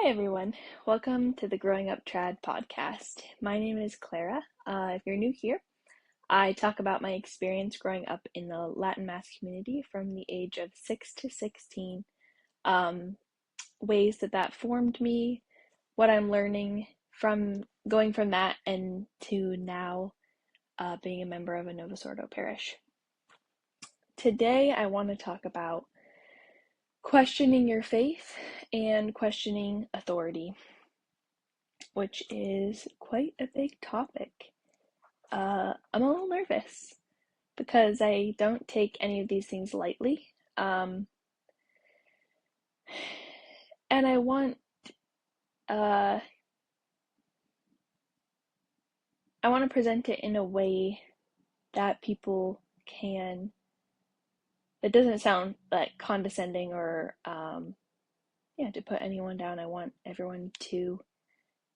Hi everyone, welcome to the Growing Up Trad podcast. My name is Clara. If you're new here, I talk about my experience growing up in the Latin Mass community from the age of 6 to 16, ways that formed me, what I'm learning from going from that and to now being a member of a Novus Ordo parish. Today I want to talk about questioning your faith and questioning authority, which is quite a big topic. I'm a little nervous because I don't take any of these things lightly. And I want to present it in a way that people can, that doesn't sound like condescending or to put anyone down. I want everyone to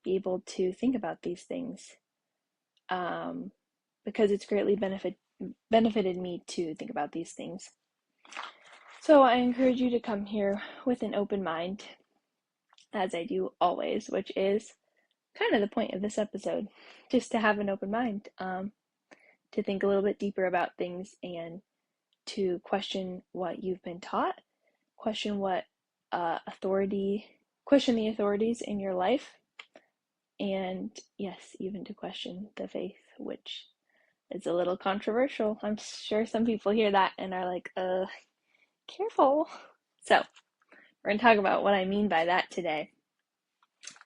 be able to think about these things because it's greatly benefited me to think about these things. So I encourage you to come here with an open mind, as I do always, which is kind of the point of this episode, just to have an open mind, to think a little bit deeper about things and to question what you've been taught, question what question the authorities in your life, and yes, even to question the faith, which is a little controversial. I'm sure some people hear that and are like, careful. So we're going to talk about what I mean by that today.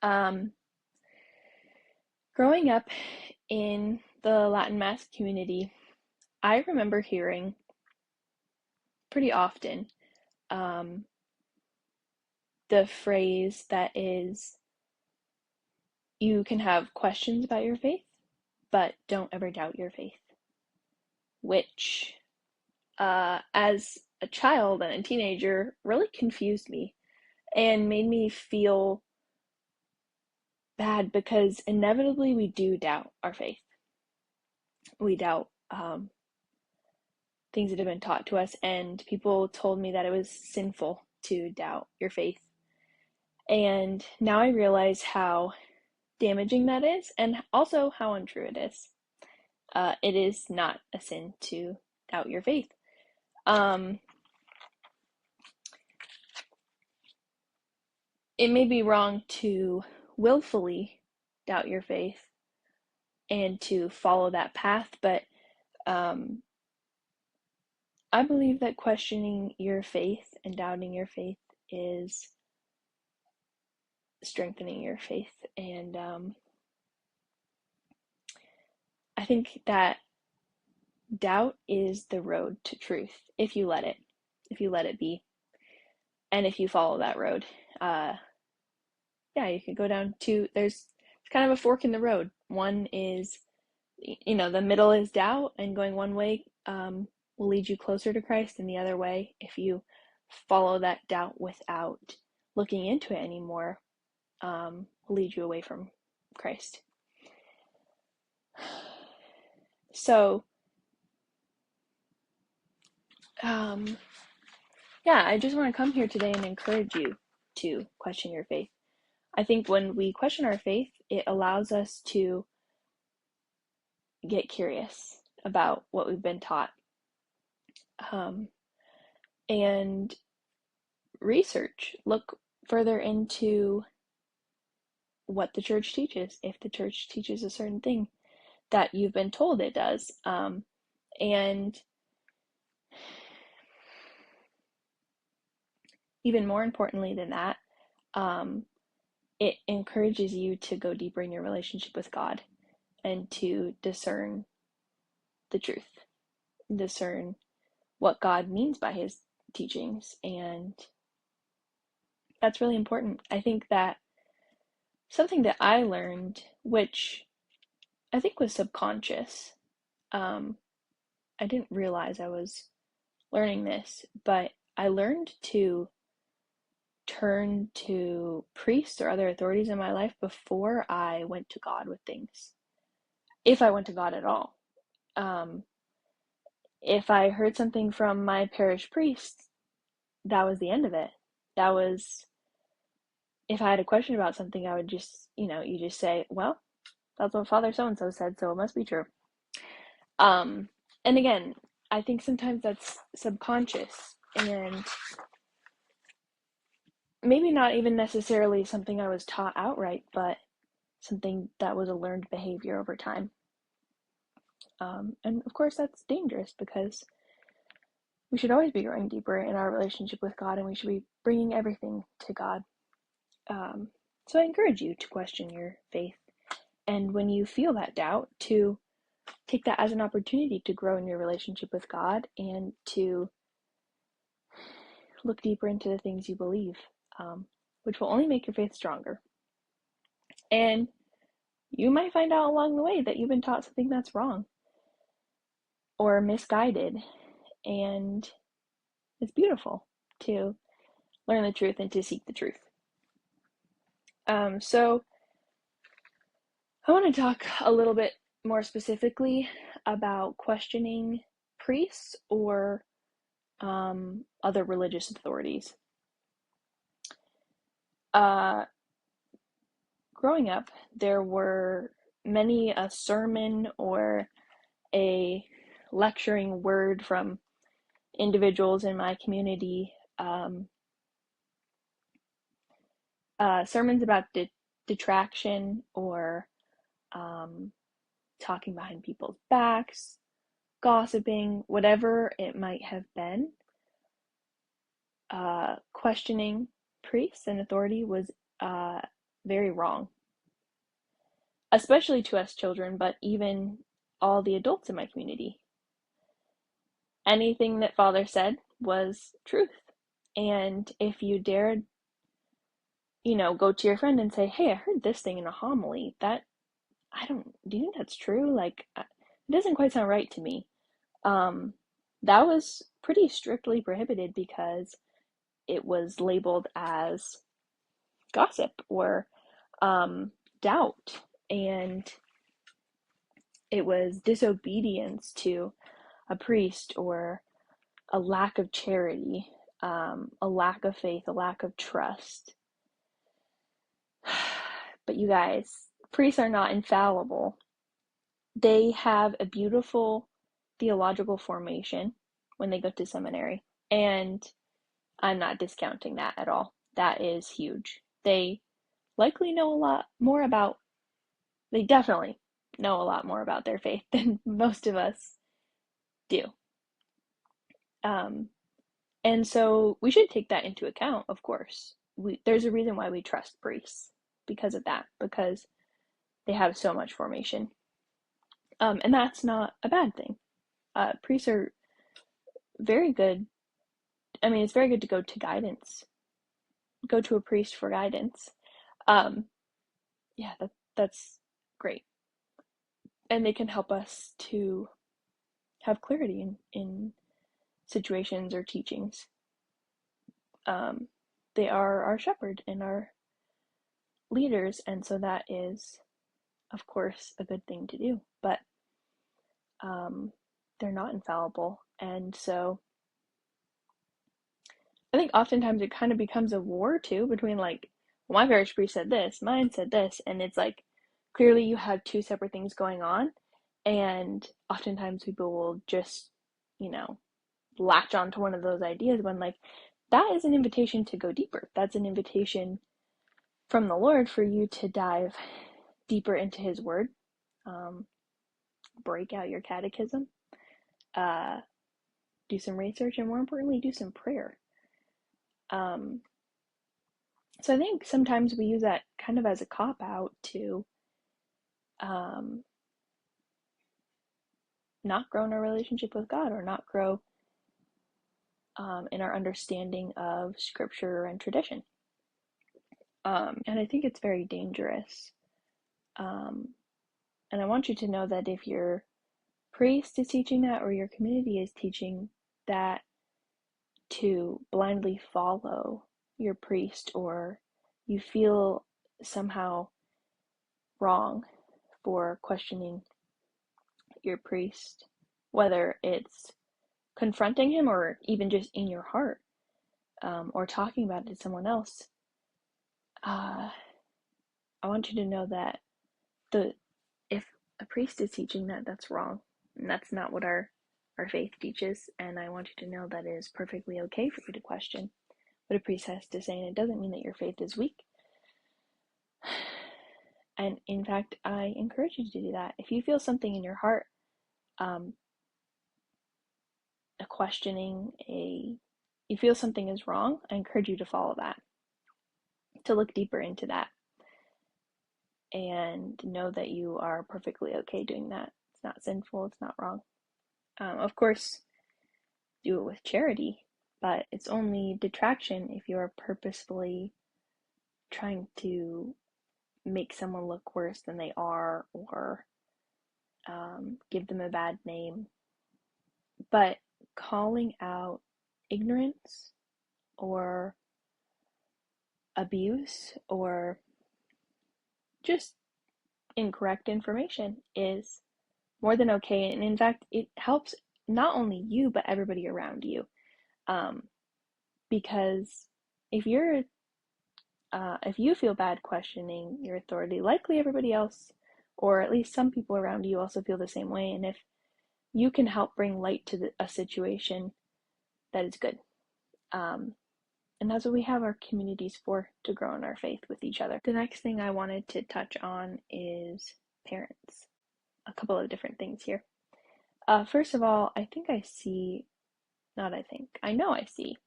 Growing up in the Latin Mass community, I remember hearing pretty often the phrase that is, you can have questions about your faith, but don't ever doubt your faith, which as a child and a teenager really confused me and made me feel bad because inevitably we do doubt our faith. We doubt things that have been taught to us, and people told me that it was sinful to doubt your faith. And now I realize how damaging that is and also how untrue it is. It is not a sin to doubt your faith. It may be wrong to willfully doubt your faith and to follow that path, but I believe that questioning your faith and doubting your faith is strengthening your faith. And I think that doubt is the road to truth if you let it be. And if you follow that road, you could go down to, there's kind of a fork in the road. One is, the middle is doubt, and going one way will lead you closer to Christ, and the other way, if you follow that doubt without looking into it anymore, will lead you away from Christ. So, I just want to come here today and encourage you to question your faith. I think when we question our faith, it allows us to get curious about what we've been taught, and look further into what the church teaches, if the church teaches a certain thing that you've been told it does. And even more importantly than that, it encourages you to go deeper in your relationship with God and to discern the truth, discern what God means by his teachings. And that's really important. I think that something that I learned, which I think was subconscious, I didn't realize I was learning this, but I learned to turn to priests or other authorities in my life before I went to God with things. If I went to God at all. If I heard something from my parish priest, that was the end of it. That was if I had a question about something, I would just, you just say, well, that's what Father so-and-so said, so it must be true. Um, and again, I think sometimes that's subconscious and maybe not even necessarily something I was taught outright, but something that was a learned behavior over time. And of course, that's dangerous because we should always be growing deeper in our relationship with God, and we should be bringing everything to God. So I encourage you to question your faith. And when you feel that doubt, to take that as an opportunity to grow in your relationship with God and to look deeper into the things you believe, which will only make your faith stronger. And you might find out along the way that you've been taught something that's wrong or misguided. And it's beautiful to learn the truth and to seek the truth. So I want to talk a little bit more specifically about questioning priests or other religious authorities. Growing up, there were many a sermon or a lecturing word from individuals in my community, sermons about detraction or talking behind people's backs, gossiping, whatever it might have been. Questioning priests and authority was very wrong, especially to us children, but even all the adults in my community. Anything that Father said was truth. And if you dared, go to your friend and say, hey, I heard this thing in a homily, do you think that's true? Like, it doesn't quite sound right to me. That was pretty strictly prohibited because it was labeled as gossip or doubt, and it was disobedience to a priest or a lack of charity, a lack of faith, a lack of trust. But you guys, priests are not infallible. They have a beautiful theological formation when they go to seminary, and I'm not discounting that at all. That is huge. They likely know a lot more about, they definitely know a lot more about their faith than most of us do. And so we should take that into account, of course. There's a reason why we trust priests because of that, because they have so much formation. And that's not a bad thing. Priests are very good. I mean, it's very good to go to guidance, go to a priest for guidance. Yeah, that's great. And they can help us to have clarity in situations or teachings. They are our shepherd and our leaders, and so that is, of course, a good thing to do. But they're not infallible, and so I think oftentimes it kind of becomes a war too between like, well, my parish priest said this, mine said this, and it's like clearly you have two separate things going on, and oftentimes people will just, latch onto one of those ideas when like that is an invitation to go deeper. That's an invitation from the Lord for you to dive deeper into His Word, break out your catechism, do some research, and more importantly, do some prayer. So I think sometimes we use that kind of as a cop-out to not grow in our relationship with God or not grow in our understanding of Scripture and tradition. And I think it's very dangerous. And I want you to know that if your priest is teaching that or your community is teaching that, to blindly follow your priest, or you feel somehow wrong for questioning your priest, whether it's confronting him or even just in your heart, or talking about it to someone else, I want you to know that if a priest is teaching that, that's wrong. And that's not what our faith teaches. And I want you to know that it is perfectly okay for you to question what a priest has to say. And it doesn't mean that your faith is weak. And in fact, I encourage you to do that. If you feel something in your heart, a questioning, you feel something is wrong, I encourage you to follow that, to look deeper into that, and know that you are perfectly okay doing that. It's not sinful, it's not wrong. Of course, do it with charity, but it's only detraction if you are purposefully trying to make someone look worse than they are, or give them a bad name. But calling out ignorance or abuse or just incorrect information is more than okay. And in fact, it helps not only you, but everybody around you. Because if you feel bad questioning your authority, likely everybody else, or at least some people around you, also feel the same way. And if you can help bring light to a situation, that is good. And that's what we have our communities for, to grow in our faith with each other. The next thing I wanted to touch on is parents. A couple of different things here. First of all, I know I see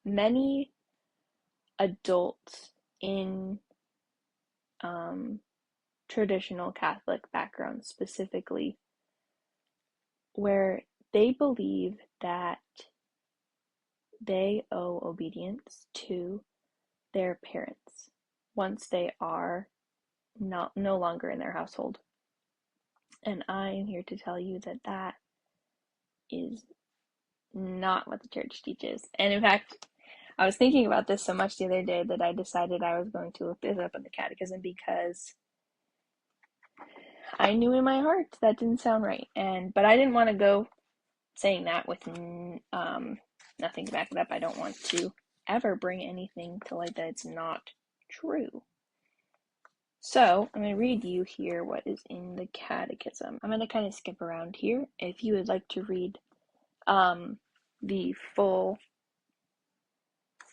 many adults in traditional Catholic backgrounds specifically, where they believe that they owe obedience to their parents once they are no longer in their household. And I am here to tell you that that is not what the church teaches. And in fact, I was thinking about this so much the other day that I decided I was going to look this up in the catechism, because I knew in my heart that didn't sound right. But I didn't want to go saying that with nothing to back it up. I don't want to ever bring anything to light that it's not true. So I'm going to read you here what is in the catechism. I'm going to kind of skip around here. If you would like to read the full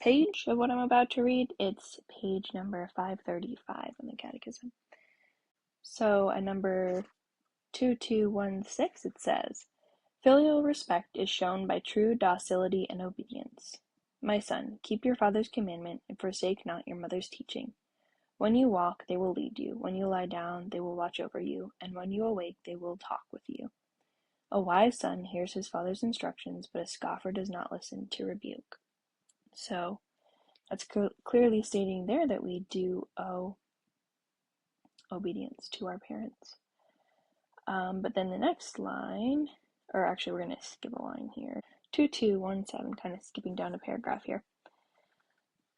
page of what I'm about to read, it's page number 535 in the catechism. So at number 2216 it says, "Filial respect is shown by true docility and obedience. My son, keep your father's commandment and forsake not your mother's teaching. When you walk, they will lead you. When you lie down, they will watch over you. And when you awake, they will talk with you. A wise son hears his father's instructions, but a scoffer does not listen to rebuke." So that's clearly stating there that we do owe obedience to our parents. But then the next line, or actually we're going to skip a line here. 2217, kind of skipping down a paragraph here.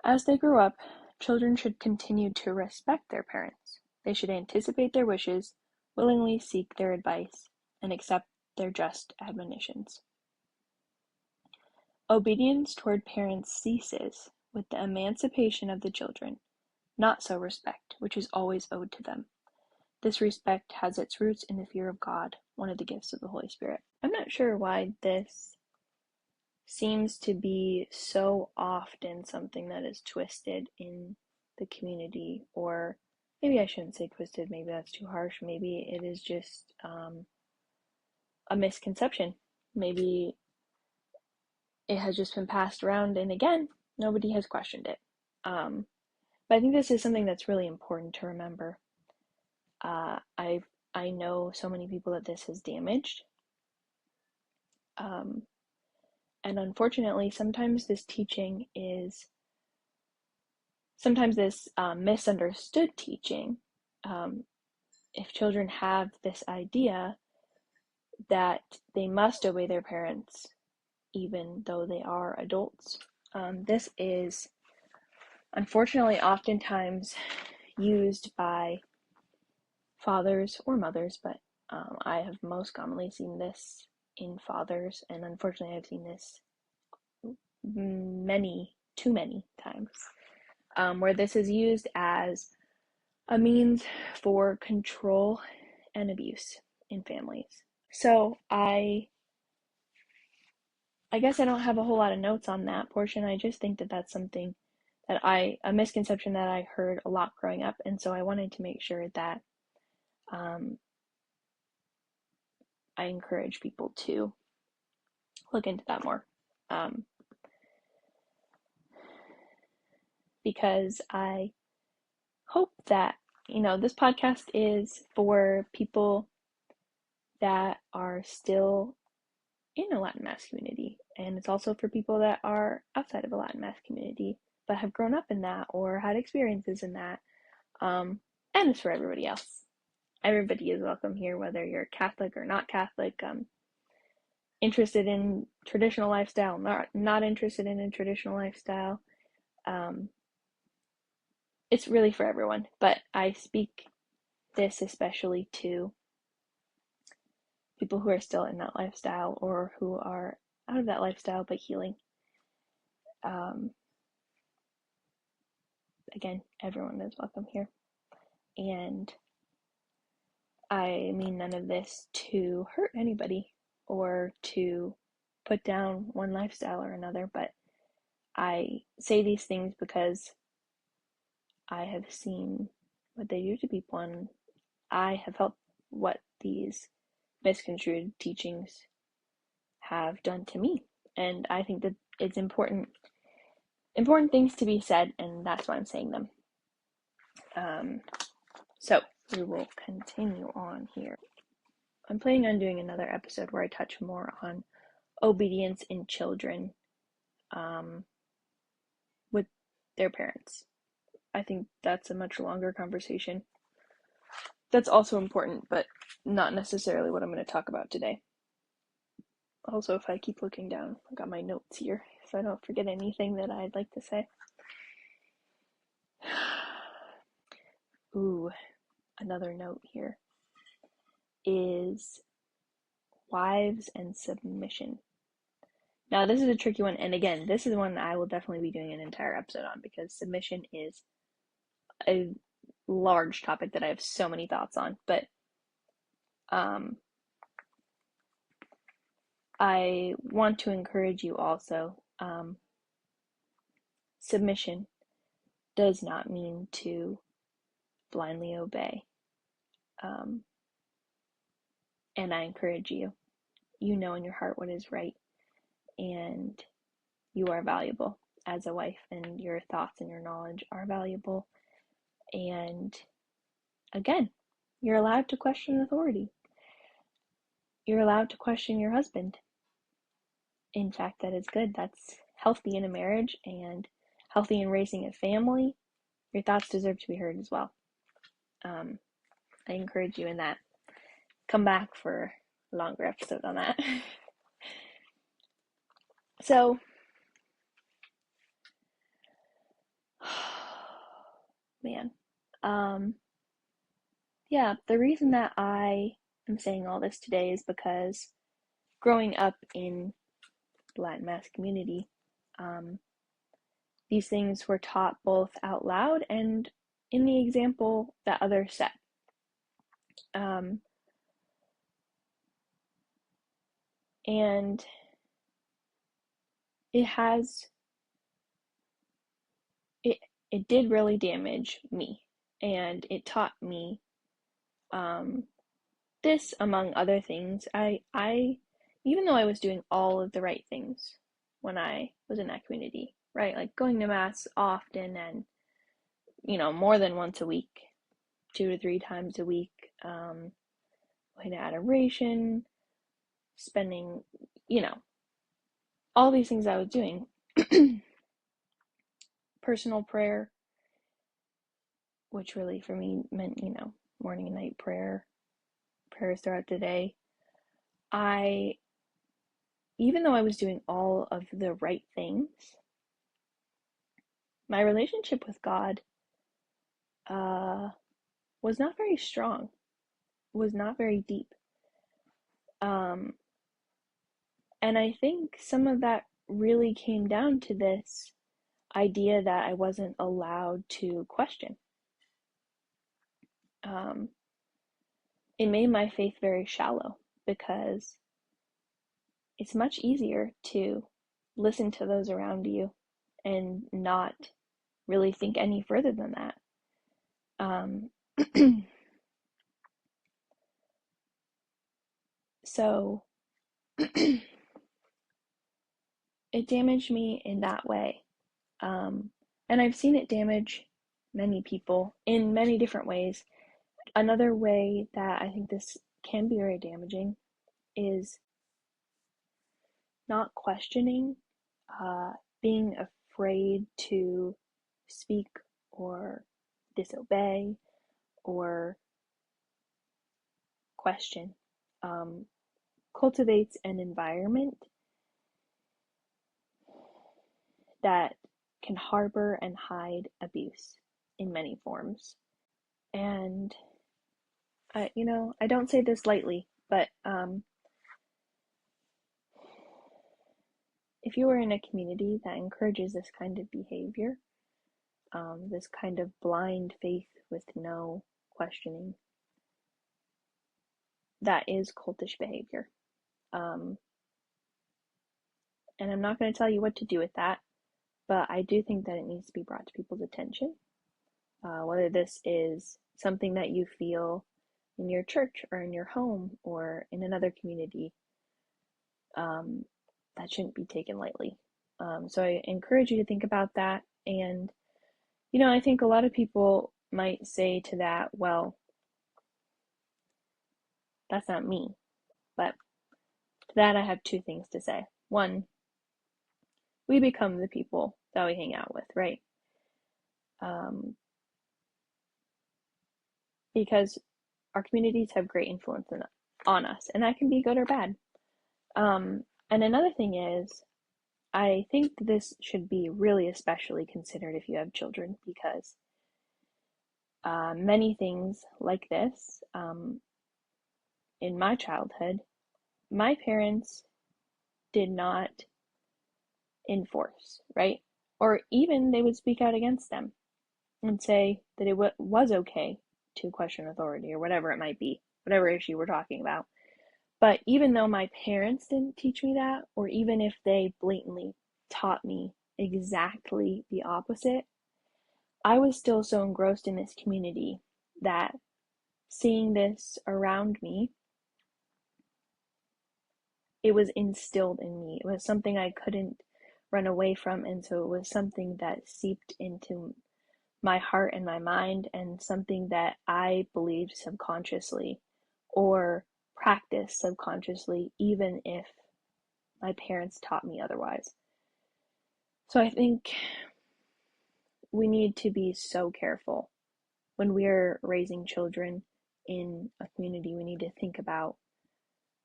"As they grow up, children should continue to respect their parents. They should anticipate their wishes, willingly seek their advice, and accept their just admonitions. Obedience toward parents ceases with the emancipation of the children, not so respect, which is always owed to them. This respect has its roots in the fear of God, one of the gifts of the Holy Spirit." I'm not sure why this seems to be so often something that is twisted in the community, or maybe I shouldn't say twisted, maybe that's too harsh. Maybe it is just a misconception. Maybe it has just been passed around, and again, nobody has questioned it. But I think this is something that's really important to remember. I know so many people that this has damaged. And unfortunately, sometimes this misunderstood teaching, if children have this idea that they must obey their parents even though they are adults, this is unfortunately oftentimes used by fathers or mothers, but I have most commonly seen this in fathers, and unfortunately I've seen this too many times, where this is used as a means for control and abuse in families. So I guess I don't have a whole lot of notes on that portion. I just think that that's something that a misconception that I heard a lot growing up, and so I wanted to make sure that I encourage people to look into that more, because I hope that, this podcast is for people that are still in a Latin Mass community, and it's also for people that are outside of a Latin Mass community but have grown up in that or had experiences in that, and it's for everybody else. Everybody is welcome here, whether you're Catholic or not Catholic, interested in traditional lifestyle, not interested in a traditional lifestyle. It's really for everyone, but I speak this especially to people who are still in that lifestyle or who are out of that lifestyle but healing. Again, everyone is welcome here. And I mean none of this to hurt anybody or to put down one lifestyle or another, but I say these things because I have seen what they do to people, and I have felt what these misconstrued teachings have done to me. And I think that it's important things to be said, and that's why I'm saying them. So we will continue on here. I'm planning on doing another episode where I touch more on obedience in children with their parents. I think that's a much longer conversation. That's also important, but not necessarily what I'm going to talk about today. Also, if I keep looking down, I got my notes here, so I don't forget anything that I'd like to say. Ooh, another note here is wives and submission. Now, this is a tricky one, and again, this is one I will definitely be doing an entire episode on, because submission is a large topic that I have so many thoughts on, but I want to encourage you also. Submission does not mean to blindly obey. And I encourage you, you know in your heart what is right, and you are valuable as a wife, and your thoughts and your knowledge are valuable. And again, you're allowed to question authority. You're allowed to question your husband. In fact, that is good. That's healthy in a marriage and healthy in raising a family. Your thoughts deserve to be heard as well. I encourage you in that. Come back for a longer episode on that. So, man, yeah, the reason that I am saying all this today is because growing up in the Latin Mass community, these things were taught both out loud and in the example that others set. And it did really damage me, and it taught me this, among other things. I even though I was doing all of the right things when I was in that community, right, like going to mass often and more than once a week, 2 to 3 times a week, going to adoration, spending all these things I was doing, personal prayer, which really for me meant morning and night prayers throughout the day. Even though I was doing all of the right things, my relationship with God was not very strong, was not very deep. And I think some of that really came down to this idea that I wasn't allowed to question. um, it made my faith very shallow, because it's much easier to listen to those around you and not really think any further than that. So it damaged me in that way. And I've seen it damage many people in many different ways. Another way that I think this can be very damaging is not questioning, being afraid to speak or disobey or question, cultivates an environment that can harbor and hide abuse in many forms. And I don't say this lightly, but if you are in a community that encourages this kind of behavior, this kind of blind faith with no questioning, that is cultish behavior. And I'm not going to tell you what to do with that, but I do think that it needs to be brought to people's attention. Whether this is something that you feel in your church or in your home or in another community, that shouldn't be taken lightly. So I encourage you to think about that. And, I think a lot of people might say to that, well, that's not me. But to that, I have two things to say. One, we become the people that we hang out with, right? Because our communities have great influence on us, and that can be good or bad. And another thing is, I think this should be really especially considered if you have children, because many things like this, in my childhood, my parents did not enforce, right? Or even they would speak out against them and say that it was okay to question authority or whatever it might be, whatever issue we're talking about. But even though my parents didn't teach me that, or even if they blatantly taught me exactly the opposite, I was still so engrossed in this community that seeing this around me, it was instilled in me. It was something I couldn't run away from, and so it was something that seeped into my heart and my mind, and something that I believed subconsciously or practiced subconsciously, even if my parents taught me otherwise. So I think we need to be so careful when we're raising children in a community. We need to think about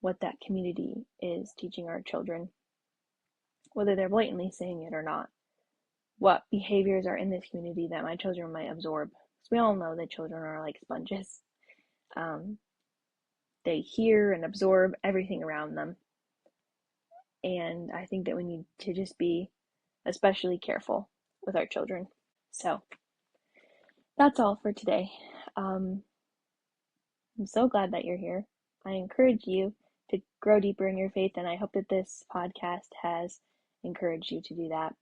what that community is teaching our children, whether they're blatantly saying it or not. What behaviors are in this community that my children might absorb? Because we all know that children are like sponges. They hear and absorb everything around them. And I think that we need to just be especially careful with our children. So that's all for today. I'm so glad that you're here. I encourage you to grow deeper in your faith, and I hope that this podcast has encouraged you to do that.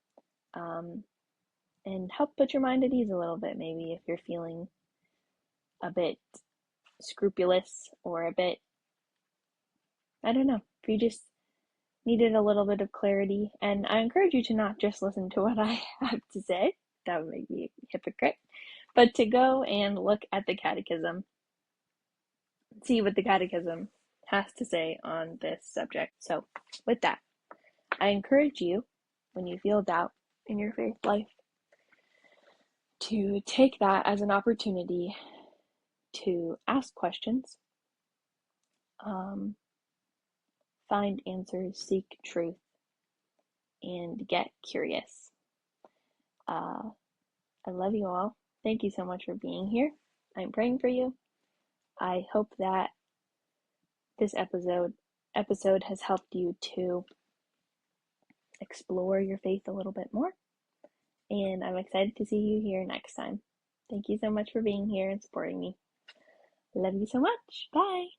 And help put your mind at ease a little bit, maybe if you're feeling a bit scrupulous or a bit, I don't know, if you just needed a little bit of clarity. And I encourage you to not just listen to what I have to say, that would make me a hypocrite, but to go and look at the catechism, see what the catechism has to say on this subject. So with that, I encourage you, when you feel doubt in your faith life, to take that as an opportunity to ask questions, find answers, seek truth, and get curious. I love you all. Thank you so much for being here. I'm praying for you. I hope that this episode has helped you to explore your faith a little bit more. And I'm excited to see you here next time. Thank you so much for being here and supporting me. Love you so much. Bye.